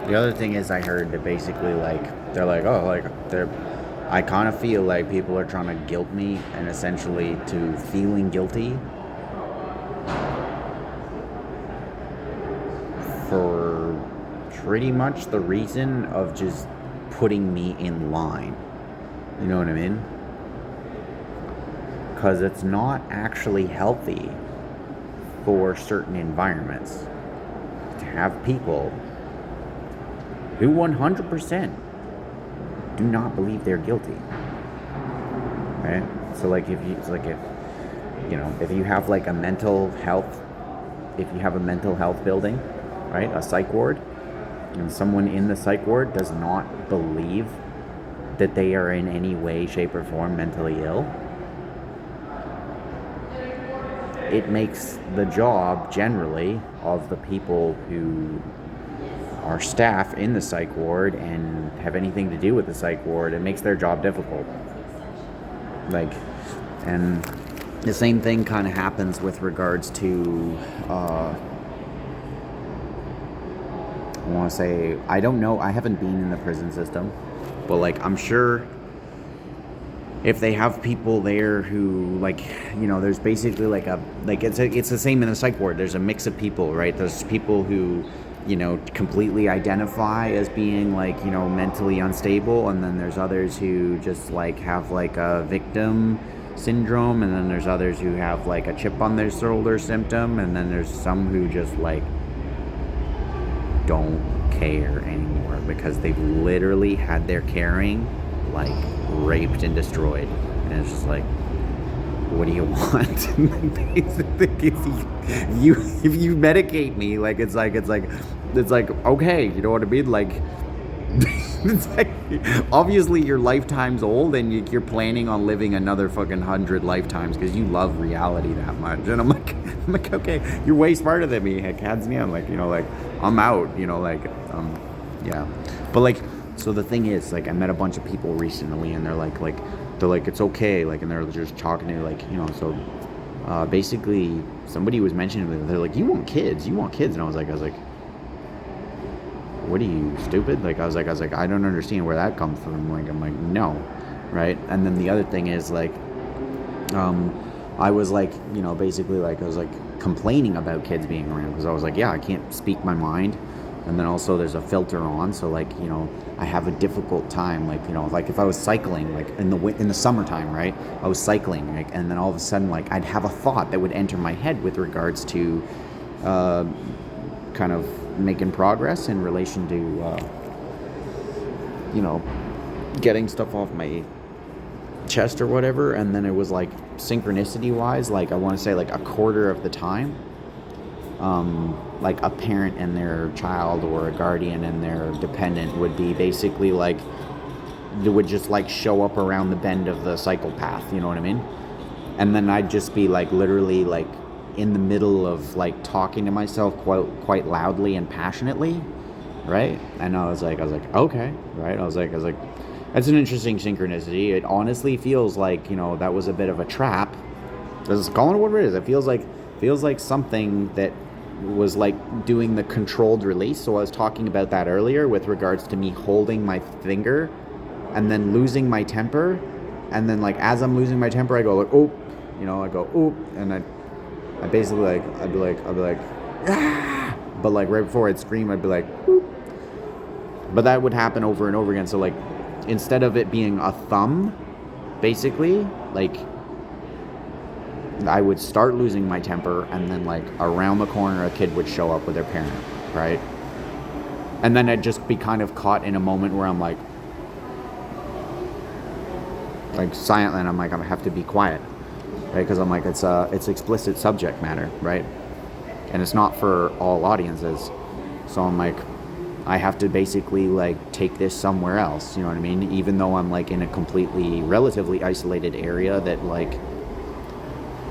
The other thing is, I heard that basically, like, they're like, oh, like, I kind of feel like people are trying to guilt me, and essentially to feeling guilty for pretty much the reason of just putting me in line. You know what I mean? Because it's not actually healthy for certain environments to have people who 100% do not believe they're guilty. Right? So like if you have like a mental health, if you have a mental health building, right, a psych ward, and someone in the psych ward does not believe that they are in any way, shape, or form mentally ill, it makes the job generally of the people who are staff in the psych ward and have anything to do with the psych ward, it makes their job difficult. Like, and the same thing kind of happens with regards to, I want to say, I don't know, I haven't been in the prison system, but like, I'm sure if they have people there who, like, you know, there's basically like it's the same in the psych ward. There's a mix of people, right? There's people who, you know, completely identify as being like, you know, mentally unstable, and then there's others who just like have like a victim syndrome, and then there's others who have like a chip on their shoulder symptom, and then there's some who just like don't care anymore because they've literally had their caring like raped and destroyed, and it's just like, what do you want? if you medicate me, like it's like okay, you know what I mean? Like it's like, obviously your lifetime's old, and you're planning on living another fucking 100 lifetimes because you love reality that much. And I'm like, okay, you're way smarter than me. Heck, hands me on, like, you know, like I'm out, you know, like yeah. But like, so the thing is, like, I met a bunch of people recently, and they're like it's okay, like, and they're just talking to, like, you know, so basically somebody was mentioning it, they're like, you want kids, and I was like, what are you, stupid? Like, I was like, I don't understand where that comes from. Like, I'm like, no, right? And then the other thing is, like, I was like, you know, basically, like, I was like complaining about kids being around because I was like, yeah, I can't speak my mind. And then also there's a filter on, so like, you know, I have a difficult time, like, you know, like if I was cycling, like in the summertime, right, I was cycling, like, and then all of a sudden, like, I'd have a thought that would enter my head with regards to kind of making progress in relation to you know, getting stuff off my chest or whatever. And then it was like, synchronicity wise, like, I want to say like a quarter of the time, like a parent and their child, or a guardian and their dependent, would be basically like, they would just like show up around the bend of the cycle path, you know what I mean? And then I'd just be like literally like in the middle of like talking to myself quite loudly and passionately, right? And I was like, okay, right? I was like, that's an interesting synchronicity. It honestly feels like, you know, that was a bit of a trap. Just calling it what it is. It feels like something that was like doing the controlled release. So I was talking about that earlier with regards to me holding my finger and then losing my temper, and then like as I'm losing my temper, I go like, oh, you know, I go, oh, and I basically like, I'd be like ah! But like right before I'd scream, I'd be like, whoop. But that would happen over and over again. So like, instead of it being a thumb, basically, like, I would start losing my temper, and then like around the corner a kid would show up with their parent, right? And then I'd just be kind of caught in a moment where I'm like silent, and I'm like, I have to be quiet, right? Because I'm like, it's explicit subject matter, right? And it's not for all audiences. So I'm like, I have to basically like take this somewhere else, you know what I mean? Even though I'm like in a completely relatively isolated area that, like,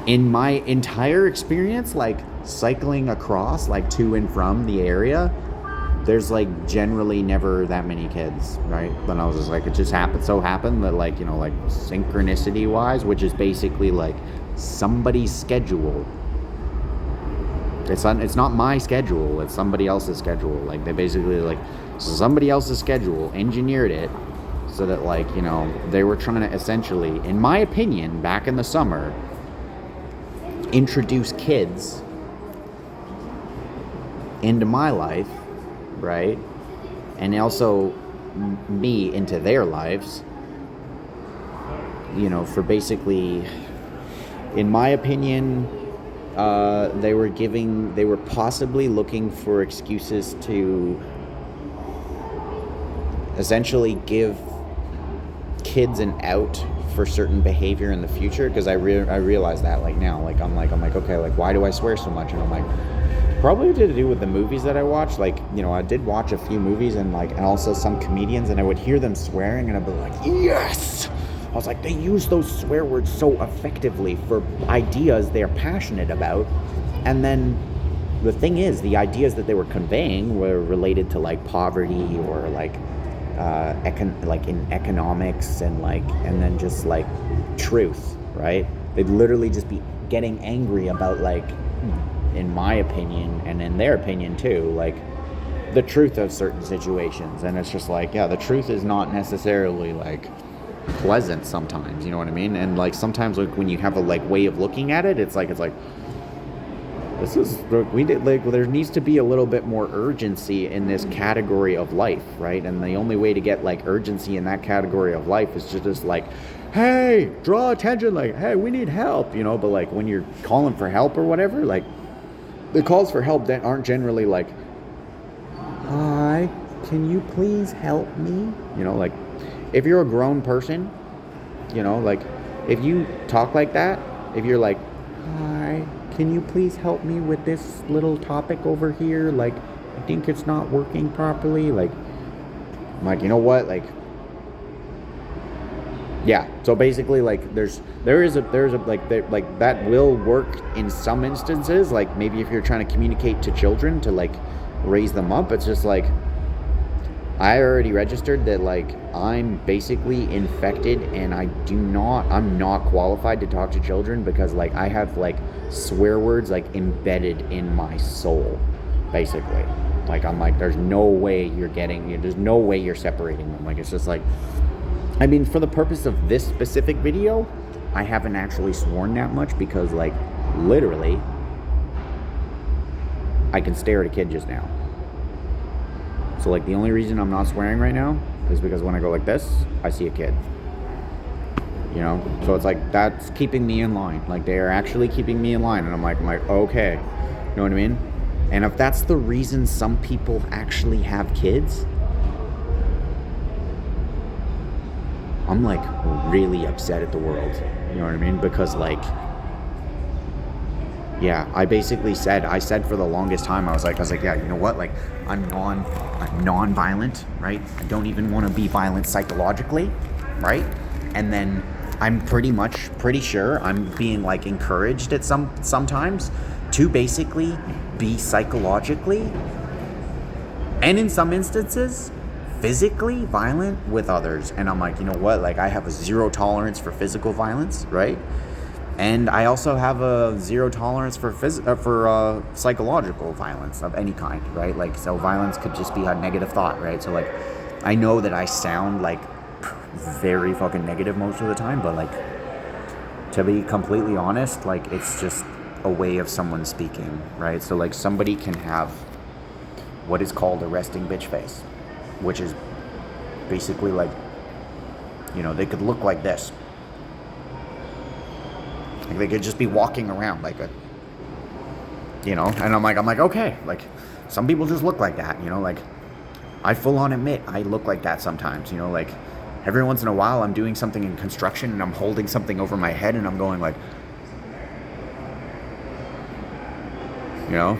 in my entire experience, like cycling across, like to and from the area, there's like generally never that many kids, right? Then I was just like, it just happened that, like, you know, like synchronicity wise, which is basically like somebody's schedule It's not my schedule. It's somebody else's schedule. Like, they basically, like, somebody else's schedule engineered it so that, like, you know, they were trying to essentially, in my opinion, back in the summer, introduce kids into my life, right? And also me into their lives, you know, for basically, in my opinion, they were possibly looking for excuses to essentially give kids an out for certain behavior in the future, because I realize that, like, now, like, I'm like okay, like, why do I swear so much? And I'm like, probably to do with the movies that I watch. Like, you know, I did watch a few movies, and like, and also some comedians, and I would hear them swearing, and I'd be like, yes. I was like, they use those swear words so effectively for ideas they're passionate about. And then the thing is, the ideas that they were conveying were related to, like, poverty, or like like in economics, and like, and then just like truth, right? They'd literally just be getting angry about, like, in my opinion, and in their opinion too, like, the truth of certain situations. And it's just like, yeah, the truth is not necessarily, like, pleasant sometimes, you know what I mean? And like, sometimes, like, when you have a, like, way of looking at it, it's like this is, there needs to be a little bit more urgency in this category of life, right? And the only way to get, like, urgency in that category of life is to just, like, hey, draw attention, like, hey, we need help, you know? But like, when you're calling for help or whatever, like, the calls for help that aren't generally like, hi, can you please help me? You know, like, if you're a grown person, you know, like, if you talk like that, if you're like, hi, can you please help me with this little topic over here? Like, I think it's not working properly. Like, I'm like, you know what? Like, yeah. So basically, like, there is a like that will work in some instances. Like, maybe if you're trying to communicate to children to, like, raise them up, it's just like, I already registered that, like, I'm basically infected, and I'm not qualified to talk to children, because, like, I have, like, swear words, like, embedded in my soul, basically. Like, I'm like, there's no way there's no way you're separating them. Like, it's just like, I mean, for the purpose of this specific video, I haven't actually sworn that much, because, like, literally, I can stare at a kid just now. So, like, the only reason I'm not swearing right now is because when I go like this, I see a kid. You know? So it's like, that's keeping me in line. Like, they are actually keeping me in line. And I'm like, okay. You know what I mean? And if that's the reason some people actually have kids, I'm, like, really upset at the world. You know what I mean? Because, like, yeah, I said for the longest time, I was like, yeah, you know what? Like, I'm non-violent, right? I don't even want to be violent psychologically, right? And then I'm pretty sure I'm being, like, encouraged at sometimes to basically be psychologically, and in some instances, physically violent with others. And I'm like, you know what? Like, I have a zero tolerance for physical violence, right? And I also have a zero tolerance for psychological violence of any kind, right? Like, so violence could just be a negative thought, right? So, like, I know that I sound, like, very fucking negative most of the time, but, like, to be completely honest, like, it's just a way of someone speaking, right? So, like, somebody can have what is called a resting bitch face, which is basically, like, you know, they could look like this. Like, they could just be walking around like a, you know, and I'm like, okay, like, some people just look like that, you know, like, I full on admit I look like that sometimes, you know, like, every once in a while I'm doing something in construction and I'm holding something over my head and I'm going like, you know,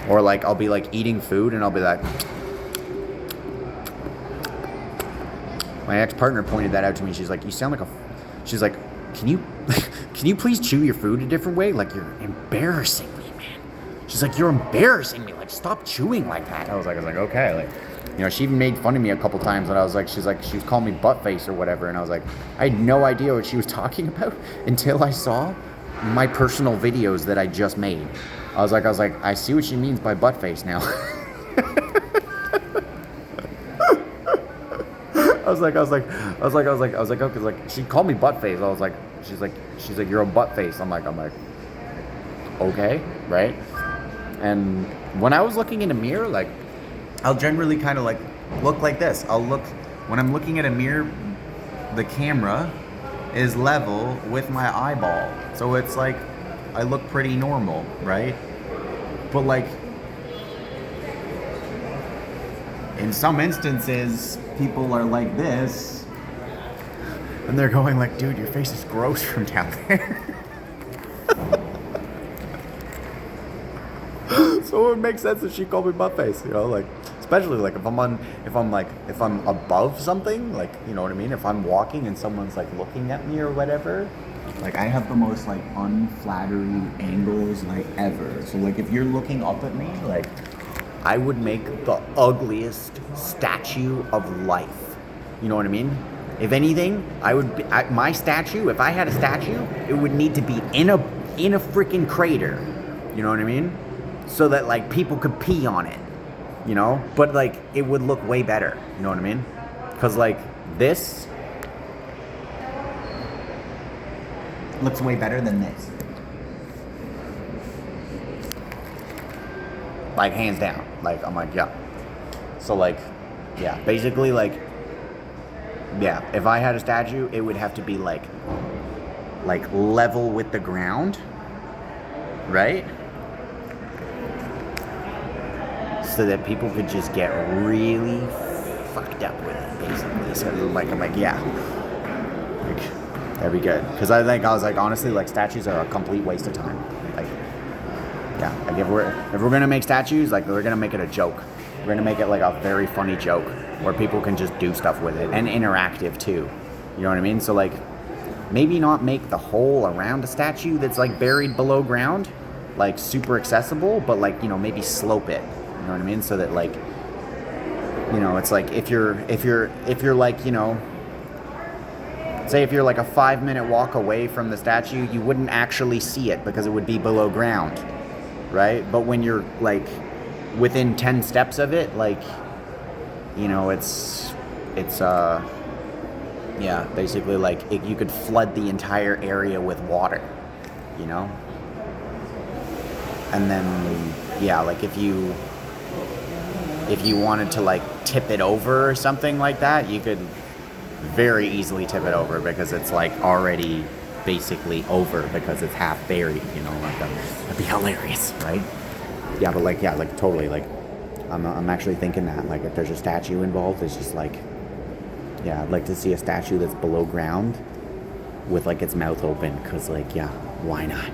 or like, I'll be like eating food and I'll be like, my ex-partner pointed that out to me. She's like, you sound like she's like, can you please chew your food a different way? Like, you're embarrassing me, man. She's like, you're embarrassing me. Like, stop chewing like that. I was like, okay. Like, you know, she even made fun of me a couple times, and I was like, she was calling me butt face or whatever. And I was like, I had no idea what she was talking about until I saw my personal videos that I just made I was like, I see what she means by butt face now. I was like, okay, like she called me butt face. I was like, she's like, you're a butt face. I'm like, okay, right? And when I was looking in a mirror, like, I'll generally kind of like look like this. When I'm looking at a mirror, the camera is level with my eyeball. So it's like, I look pretty normal, right? But like, in some instances, people are like this, and they're going like, dude, your face is gross from down there. So it makes sense that she called me butt face, you know, like, especially like if I'm above something, like, you know what I mean? If I'm walking and someone's like looking at me or whatever, like I have the most like unflattering angles like ever. So like if you're looking up at me, like I would make the ugliest statue of life. You know what I mean? If anything, my statue, if I had a statue, it would need to be in a freaking crater. You know what I mean? So that like people could pee on it, you know? But like it would look way better, you know what I mean? Cuz like this looks way better than this. Like hands down. Like I'm like, yeah. So like, yeah, basically like, yeah, if I had a statue, it would have to be like level with the ground, right? So that people could just get really fucked up with it, basically. So like, I'm like, yeah, like, that'd be good. Because I was like, honestly, like statues are a complete waste of time. Like, yeah, like if we're gonna make statues, like we're gonna make it a joke. We're gonna make it like a very funny joke where people can just do stuff with it and interactive too. You know what I mean? So like, maybe not make the hole around a statue that's like buried below ground, like super accessible, but like, you know, maybe slope it. You know what I mean? So that like, you know, it's like if you're like, you know, say if you're like a 5-minute walk away from the statue, you wouldn't actually see it because it would be below ground, right? But when you're like within 10 steps of it, like, you know, it's yeah, basically like you could flood the entire area with water, you know? And then, yeah, like if you wanted to like tip it over or something like that, you could very easily tip it over because it's like already basically over because it's half buried, you know, like that'd be hilarious, right? Yeah, but like, yeah, like totally, like I'm actually thinking that like if there's a statue involved, it's just like, yeah, I'd like to see a statue that's below ground with like its mouth open because like, yeah, why not?